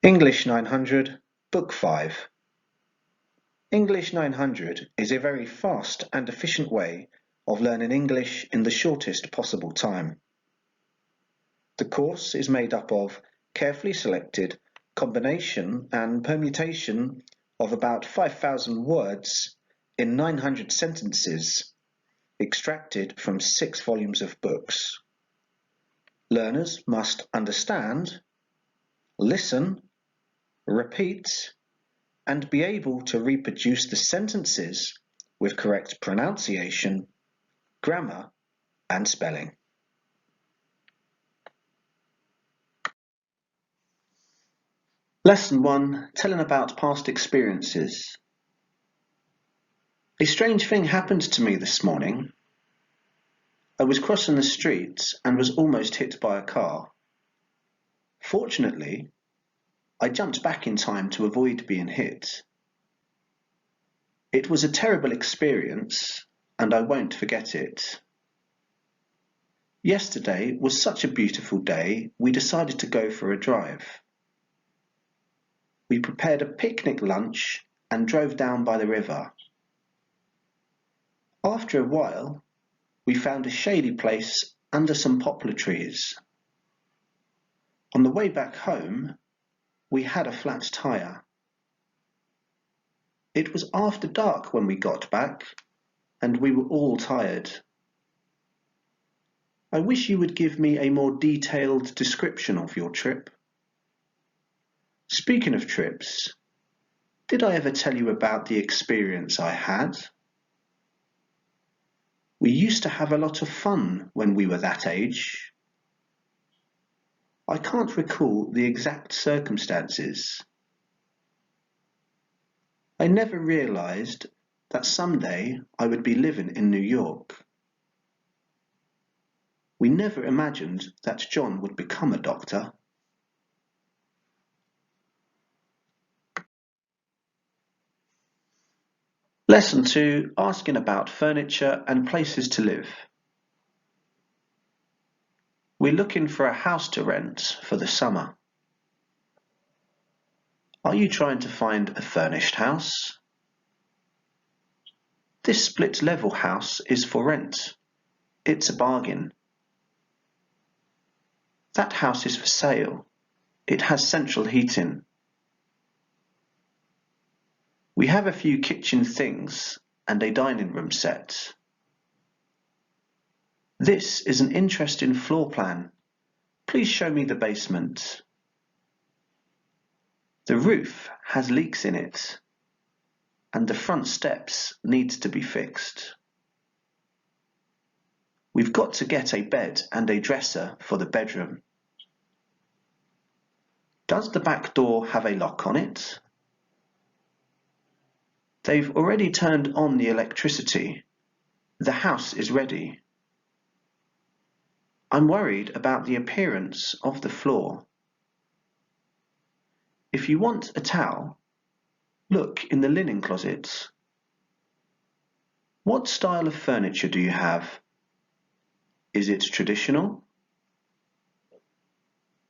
English 900, Book 5. English 900 is a very fast and efficient way of learning English in the shortest possible time. The course is made up of carefully selected combination and permutation of about 5,000 words in 900 sentences, extracted from 6 volumes of books. Learners must understand, listen, repeat, and be able to reproduce the sentences with correct pronunciation, grammar, and spelling. Lesson 1, telling about past experiences. A strange thing happened to me this morning. I was crossing the street and was almost hit by a car. Fortunately, I jumped back in time to avoid being hit. It was a terrible experience, and I won't forget it. Yesterday was such a beautiful day, we decided to go for a drive. We prepared a picnic lunch and drove down by the river. After a while, we found a shady place under some poplar trees. On the way back home, we had a flat tire. It was after dark when we got back, and we were all tired. I wish you would give me a more detailed description of your trip. Speaking of trips, did I ever tell you about the experience I had? We used to have a lot of fun when we were that age. I can't recall the exact circumstances. I never realized that someday I would be living in New York. We never imagined that John would become a doctor. Lesson 2, asking about furniture and places to live. We're looking for a house to rent for the summer. Are you trying to find a furnished house? This split-level house is for rent. It's a bargain. That house is for sale. It has central heating. We have a few kitchen things and a dining room set. This is an interesting floor plan. Please show me the basement. The roof has leaks in it, and the front steps need to be fixed. We've got to get a bed and a dresser for the bedroom. Does the back door have a lock on it? They've already turned on the electricity. The house is ready. I'm worried about the appearance of the floor. If you want a towel, look in the linen closet. What style of furniture do you have? Is it traditional?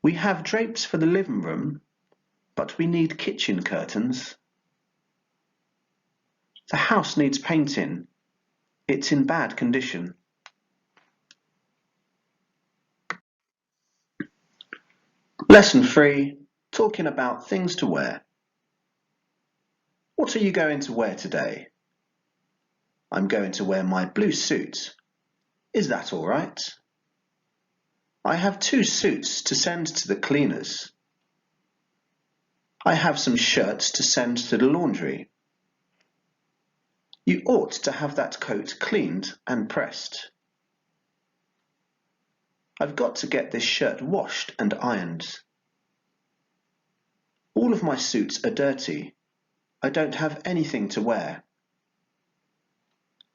We have drapes for the living room, but we need kitchen curtains. The house needs painting. It's in bad condition. Lesson 3, talking about things to wear. What are you going to wear today? I'm going to wear my blue suit. Is that all right? I have 2 suits to send to the cleaners. I have some shirts to send to the laundry. You ought to have that coat cleaned and pressed. I've got to get this shirt washed and ironed. All of my suits are dirty. I don't have anything to wear.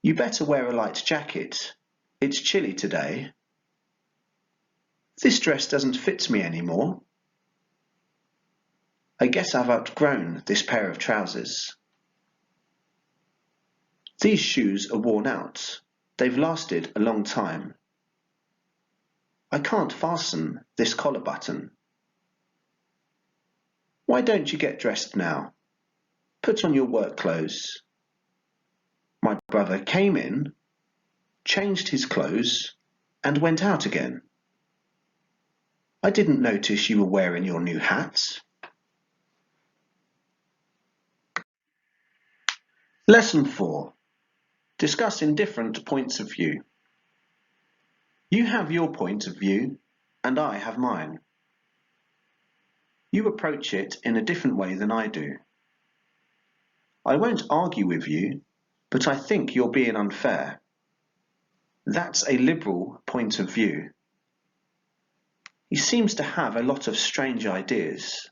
You better wear a light jacket. It's chilly today. This dress doesn't fit me anymore. I guess I've outgrown this pair of trousers. These shoes are worn out. They've lasted a long time. I can't fasten this collar button. Why don't you get dressed now? Put on your work clothes. My brother came in, changed his clothes, and went out again. I didn't notice you were wearing your new hat. Lesson 4. Discussing different points of view. You have your point of view, and I have mine. You approach it in a different way than I do. I won't argue with you, but I think you're being unfair. That's a liberal point of view. He seems to have a lot of strange ideas.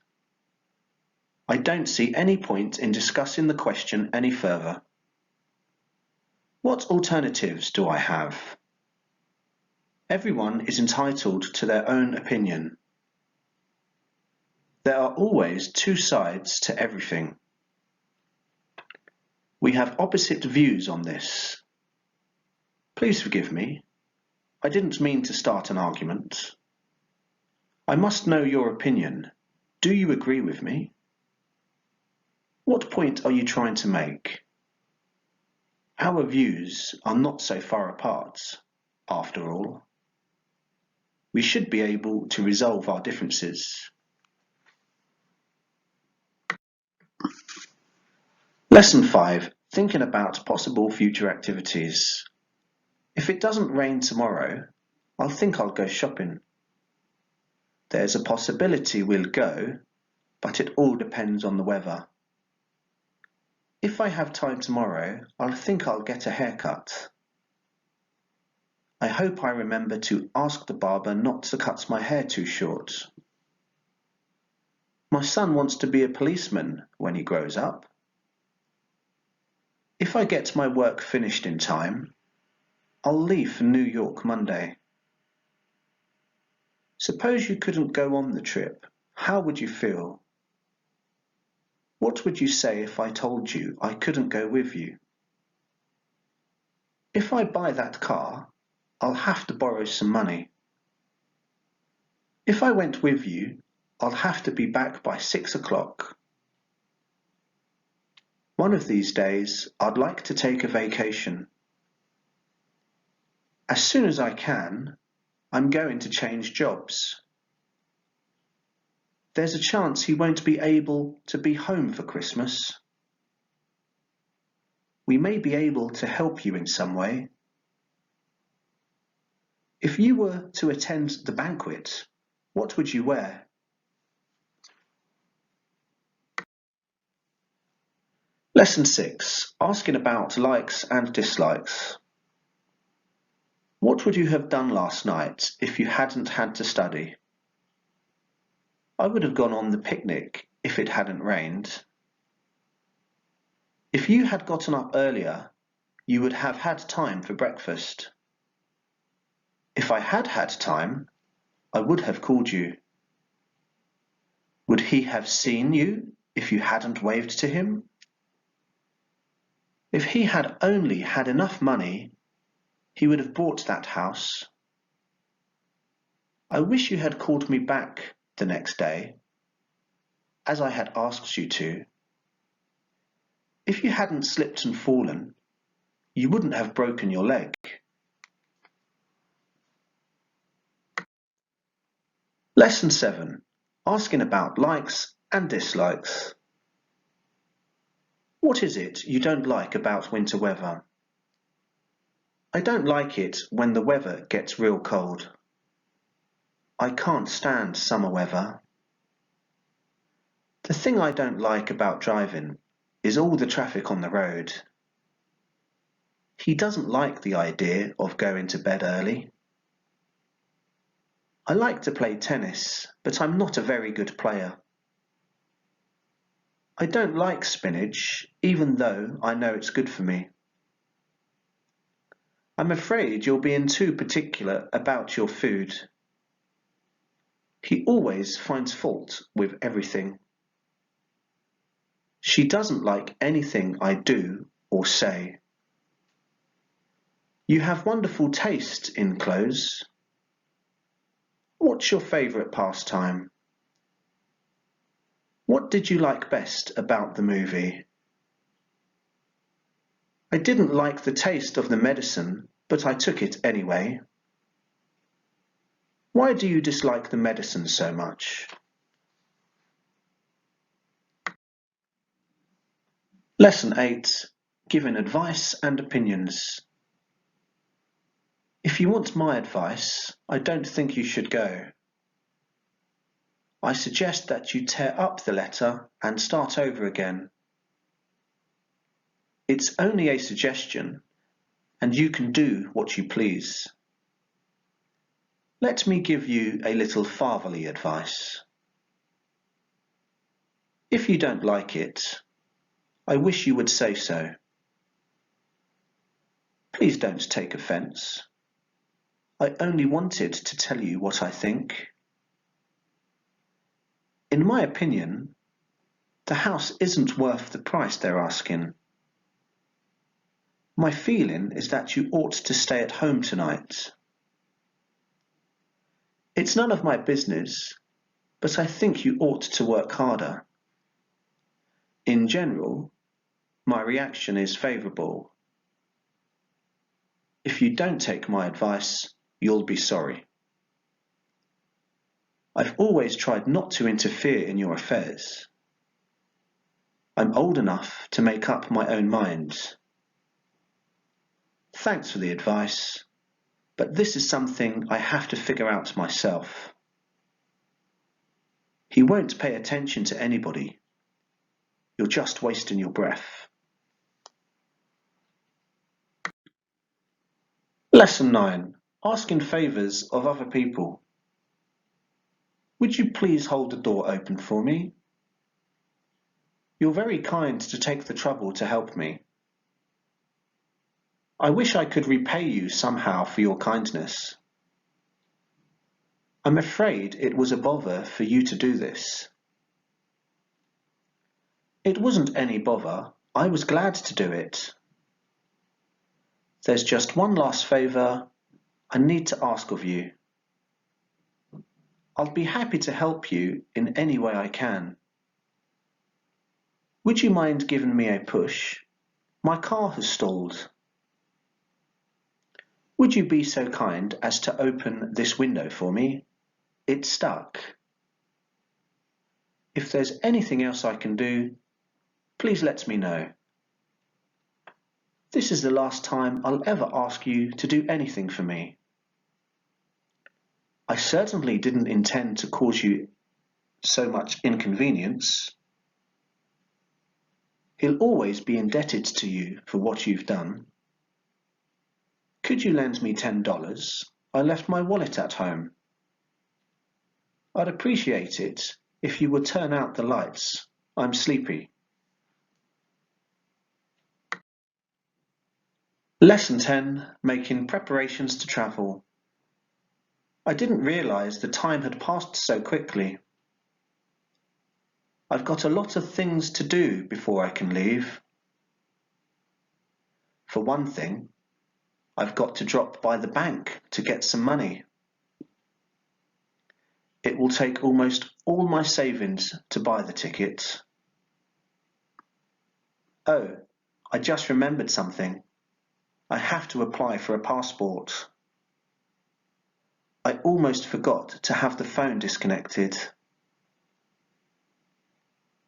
I don't see any point in discussing the question any further. What alternatives do I have? Everyone is entitled to their own opinion. There are always two sides to everything. We have opposite views on this. Please forgive me. I didn't mean to start an argument. I must know your opinion. Do you agree with me? What point are you trying to make? Our views are not so far apart, after all. We should be able to resolve our differences. Lesson 5. Thinking about possible future activities. If it doesn't rain tomorrow, I think I'll go shopping. There's a possibility we'll go, but it all depends on the weather. If I have time tomorrow, I think I'll get a haircut. I hope I remember to ask the barber not to cut my hair too short. My son wants to be a policeman when he grows up. If I get my work finished in time, I'll leave for New York Monday. Suppose you couldn't go on the trip, how would you feel? What would you say if I told you I couldn't go with you? If I buy that car, I'll have to borrow some money. If I went with you, I'll have to be back by 6 o'clock. One of these days, I'd like to take a vacation. As soon as I can, I'm going to change jobs. There's a chance he won't be able to be home for Christmas. We may be able to help you in some way. If you were to attend the banquet, what would you wear? Lesson 6. Asking about likes and dislikes. What would you have done last night if you hadn't had to study? I would have gone on the picnic if it hadn't rained. If you had gotten up earlier, you would have had time for breakfast. If I had had time, I would have called you. Would he have seen you if you hadn't waved to him? If he had only had enough money, he would have bought that house. I wish you had called me back the next day, as I had asked you to. If you hadn't slipped and fallen, you wouldn't have broken your leg. Lesson 7. Asking about likes and dislikes. What is it you don't like about winter weather? I don't like it when the weather gets real cold. I can't stand summer weather. The thing I don't like about driving is all the traffic on the road. He doesn't like the idea of going to bed early. I like to play tennis, but I'm not a very good player. I don't like spinach, even though I know it's good for me. I'm afraid you're being too particular about your food. He always finds fault with everything. She doesn't like anything I do or say. You have wonderful taste in clothes. What's your favourite pastime? What did you like best about the movie? I didn't like the taste of the medicine, but I took it anyway. Why do you dislike the medicine so much? Lesson 8. Giving advice and opinions. If you want my advice, I don't think you should go. I suggest that you tear up the letter and start over again. It's only a suggestion, and you can do what you please. Let me give you a little fatherly advice. If you don't like it, I wish you would say so. Please don't take offence. I only wanted to tell you what I think. In my opinion, the house isn't worth the price they're asking. My feeling is that you ought to stay at home tonight. It's none of my business, but I think you ought to work harder. In general, my reaction is favourable. If you don't take my advice, you'll be sorry. I've always tried not to interfere in your affairs. I'm old enough to make up my own mind. Thanks for the advice, but this is something I have to figure out myself. He won't pay attention to anybody. You're just wasting your breath. Lesson 9. Asking favours of other people. Would you please hold the door open for me? You're very kind to take the trouble to help me. I wish I could repay you somehow for your kindness. I'm afraid it was a bother for you to do this. It wasn't any bother. I was glad to do it. There's just one last favour I need to ask of you. I'll be happy to help you in any way I can. Would you mind giving me a push? My car has stalled. Would you be so kind as to open this window for me? It's stuck. If there's anything else I can do, please let me know. This is the last time I'll ever ask you to do anything for me. I certainly didn't intend to cause you so much inconvenience. He'll always be indebted to you for what you've done. Could you lend me $10? I left my wallet at home. I'd appreciate it if you would turn out the lights. I'm sleepy. Lesson 10. Making preparations to travel. I didn't realise the time had passed so quickly. I've got a lot of things to do before I can leave. For one thing, I've got to drop by the bank to get some money. It will take almost all my savings to buy the ticket. Oh, I just remembered something. I have to apply for a passport. I almost forgot to have the phone disconnected.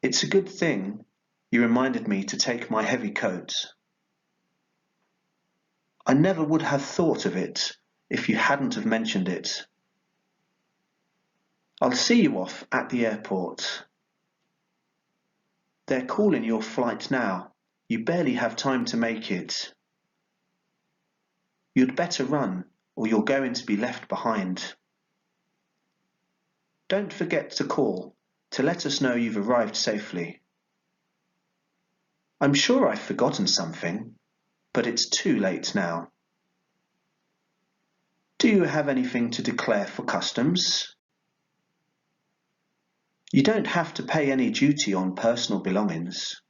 It's a good thing you reminded me to take my heavy coat. I never would have thought of it if you hadn't have mentioned it. I'll see you off at the airport. They're calling your flight now. You barely have time to make it. You'd better run, or you're going to be left behind. Don't forget to call to let us know you've arrived safely. I'm sure I've forgotten something, but it's too late now. Do you have anything to declare for customs? You don't have to pay any duty on personal belongings.